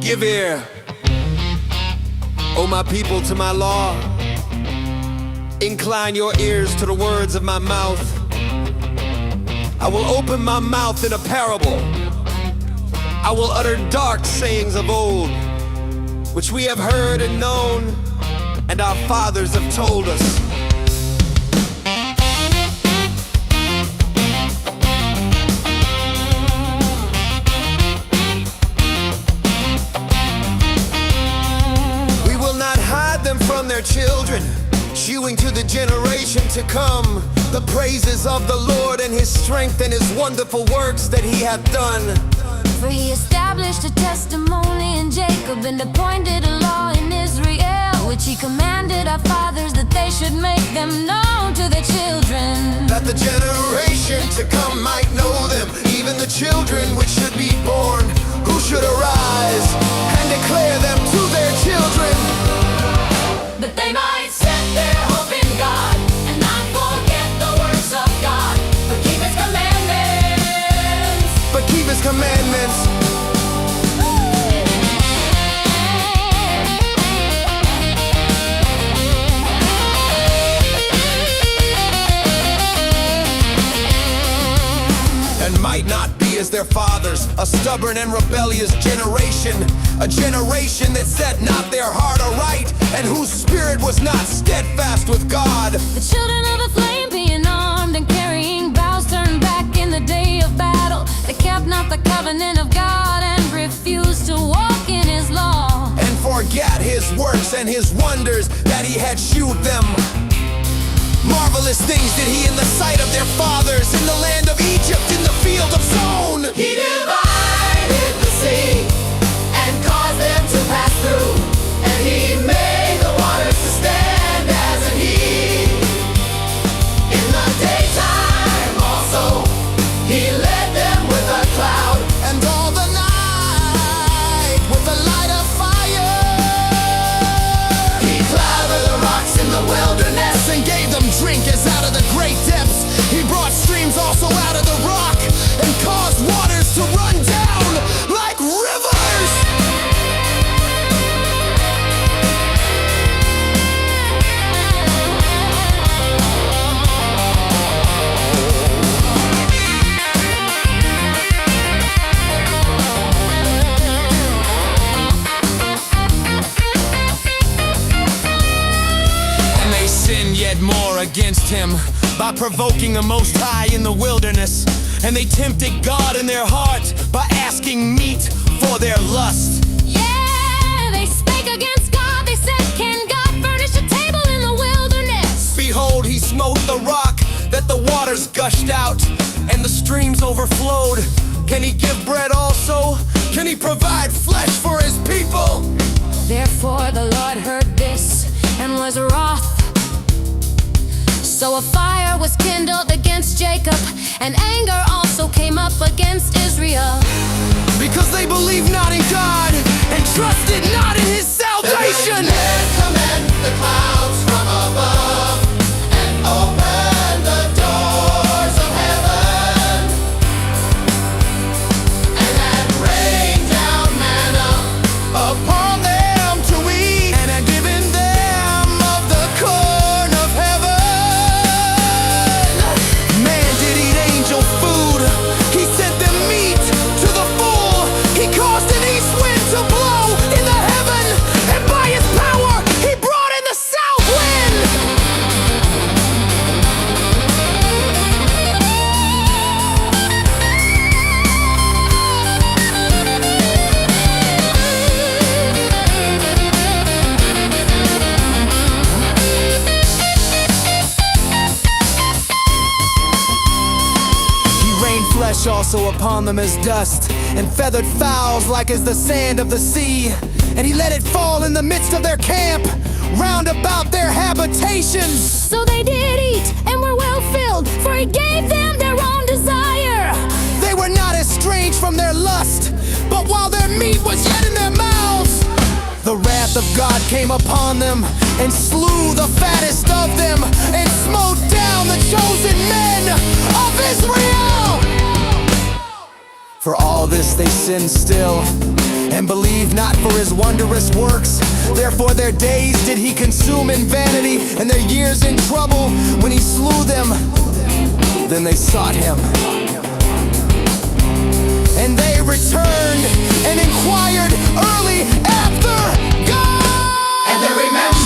Give ear, O my people, to my law. Incline your ears to the words of my mouth. I will open my mouth in a parable. I will utter dark sayings of old, which we have heard and known, and our fathers have told us. From their children, shewing to the generation to come the praises of the Lord and His strength and His wonderful works that He hath done. For He established a testimony in Jacob and appointed a law in Israel, which He commanded our fathers that they should make them known to their children, that the generation to come might know them, even the children which should be born, who should arise and declare them to their children, that they might set their hope in God and not forget the works of God, but keep His commandments. And might not be as their fathers, a stubborn and rebellious generation, a generation that set not their heart aright, and whose spirit was not steadfast with God. The children of the flame, being armed and carrying bows, turned back in the day of battle. They kept not the covenant of God and refused to walk in His law, and forgot His works and His wonders that He had shewed them. Marvelous things did He in the sight of their fathers, in the land of Egypt, in the field of Zon. He divided the sea and caused them to pass through, and He made the waters to stand as an heap. In the daytime also He led them with a cloud, and all the night with a light of fire. He clouded the rocks in the wilderness and gave them drink as out of the great depths. He brought streams also out of the rock, and caused waters to run down like rivers. And they sinned yet more against Him by provoking the Most High in the wilderness. And they tempted God in their heart by asking meat for their lust. Yeah, they spake against God. They said, can God furnish a table in the wilderness? Behold, He smote the rock that the waters gushed out and the streams overflowed. Can He give bread also? Can He provide flesh for His people? Therefore the Lord heard this and was wroth. So a fire was kindled against Jacob, and anger also came up against Israel, because they believed not in God and trusted not in His salvation. Command the clouds from above and open the doors of heaven, and had rained down manna upon them to eat, and had given them of the corn of heaven. Man did eat angel food. He sent them meat to the full. He caused an east wind to blow in the heaven, and by His power He brought in the south wind. He rained flesh also upon them as dust, and feathered fowls like as the sand of the sea. And He let it fall in the midst of their camp, round about their habitations. So they did eat and were well filled, for He gave them their own desire. They were not estranged from their lust, but while their meat was yet in their mouths, the wrath of God came upon them, and slew the fattest of them, and smote down the chosen men of Israel. For all this they sinned still, and believed not for his wondrous works. Therefore their days did he consume in vanity, and their years in trouble. When he slew them, then they sought him. And they returned and inquired early after God. And they remembered